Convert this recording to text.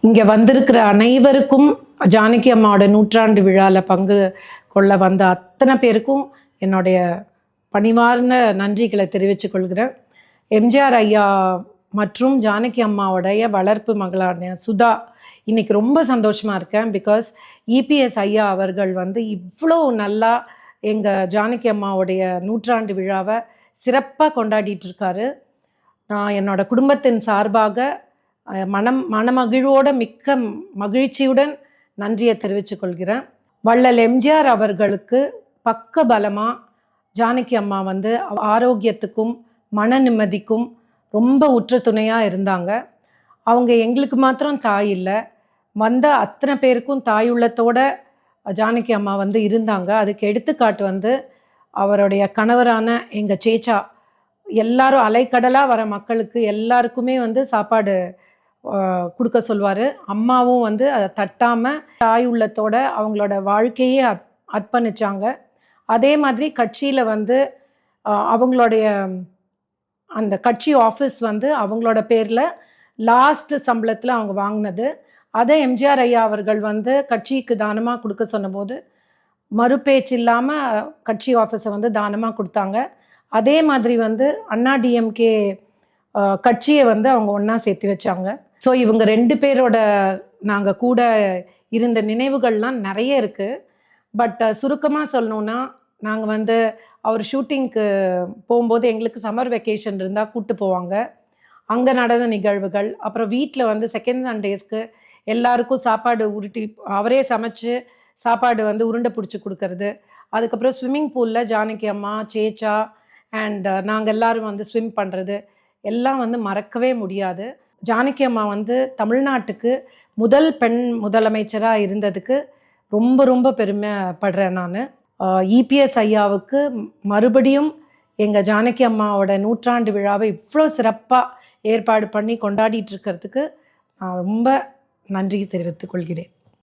இங்கே வந்திருக்கிற அனைவருக்கும் ஜானகி அம்மாவோட நூற்றாண்டு விழாவில் பங்கு கொள்ள வந்த அத்தனை பேருக்கும் என்னுடைய பணிவார்ந்த நன்றிகளை தெரிவித்துக் கொள்கிறேன். எம்ஜிஆர் ஐயா மற்றும் ஜானகி அம்மாவுடைய வளர்ப்பு மகளான சுதா இன்னைக்கு ரொம்ப சந்தோஷமாக இருக்கேன். பிகாஸ் இபிஎஸ் ஐயா அவர்கள் இவ்வளோ நல்லா எங்கள் ஜானகி அம்மாவுடைய நூற்றாண்டு விழாவை சிறப்பாக கொண்டாடிட்டு இருக்காரு. நான் என்னோட குடும்பத்தின் சார்பாக மனமகிழ்வோட மிக்க மகிழ்ச்சியுடன் நன்றியை தெரிவித்துக் கொள்கிறேன். வள்ளல் எம்ஜிஆர் அவர்களுக்கு பக்க பலமாக ஜானகி அம்மா ஆரோக்கியத்துக்கும் மன நிம்மதிக்கும் ரொம்ப உற்ற துணையாக இருந்தாங்க. அவங்க எங்களுக்கு மாத்திரம் தாய் இல்லை, வந்த அத்தனை பேருக்கும் தாய் உள்ளத்தோட ஜானகி அம்மா இருந்தாங்க. அதுக்கு எடுத்துக்காட்டு அவருடைய கணவரான எங்கள் சேச்சா எல்லாரும் அலைக்கடலாக வர மக்களுக்கு எல்லாருக்குமே சாப்பாடு கொடுக்க சொல்வார். அம்மாவும் அதை தட்டாமல் தாய் உள்ளத்தோட அவங்களோட வாழ்க்கையே அர்ப்பணிச்சாங்க. அதே மாதிரி கட்சியில் அவங்களுடைய அந்த கட்சி ஆஃபீஸ் அவங்களோட பேரில் லாஸ்ட் சம்பளத்தில் அவங்க வாங்கினது. அதை எம்ஜிஆர் ஐயா அவர்கள் கட்சிக்கு தானமாக கொடுக்க சொன்னபோது மறுபேச்சு இல்லாமல் கட்சி ஆஃபீஸை தானமாக கொடுத்தாங்க. அதே மாதிரி அண்ணா டிஎம்கே கட்சியை அவங்க ஒன்றா சேர்த்து வச்சாங்க. ஸோ இவங்க ரெண்டு பேரோட நாங்கள் கூட இருந்த நினைவுகள்லாம் நிறைய இருக்குது. பட் சுருக்கமாக சொல்லணுன்னா, நாங்கள் அவர் ஷூட்டிங்க்கு போகும்போது எங்களுக்கு சம்மர் வெக்கேஷன் இருந்தால் கூப்பிட்டு போவாங்க. அங்கே நடந்த நிகழ்வுகள், அப்புறம் வீட்டில் செகண்ட் சண்டேஸ்க்கு எல்லாருக்கும் சாப்பாடு உருட்டி அவரே சமைச்சு சாப்பாடு உருண்டை பிடிச்சி கொடுக்கறது. அதுக்கப்புறம் ஸ்விம்மிங் பூலில் ஜானகி அம்மா, சேச்சா அண்ட் நாங்கள் எல்லோரும் ஸ்விம் பண்ணுறது எல்லாம் மறக்கவே முடியாது. ஜானகி அம்மா தமிழ்நாட்டுக்கு முதல் பெண் முதலமைச்சராக இருந்ததுக்கு ரொம்ப ரொம்ப பெருமைப்படுறேன் நான். இபிஎஸ் ஐயாவுக்கு மறுபடியும் எங்கள் ஜானகி அம்மாவோட நூற்றாண்டு விழாவை இவ்வளோ சிறப்பாக ஏற்பாடு பண்ணி கொண்டாடிட்டு இருக்கிறதுக்கு நான் ரொம்ப நன்றி தெரிவித்துக் கொள்கிறேன்.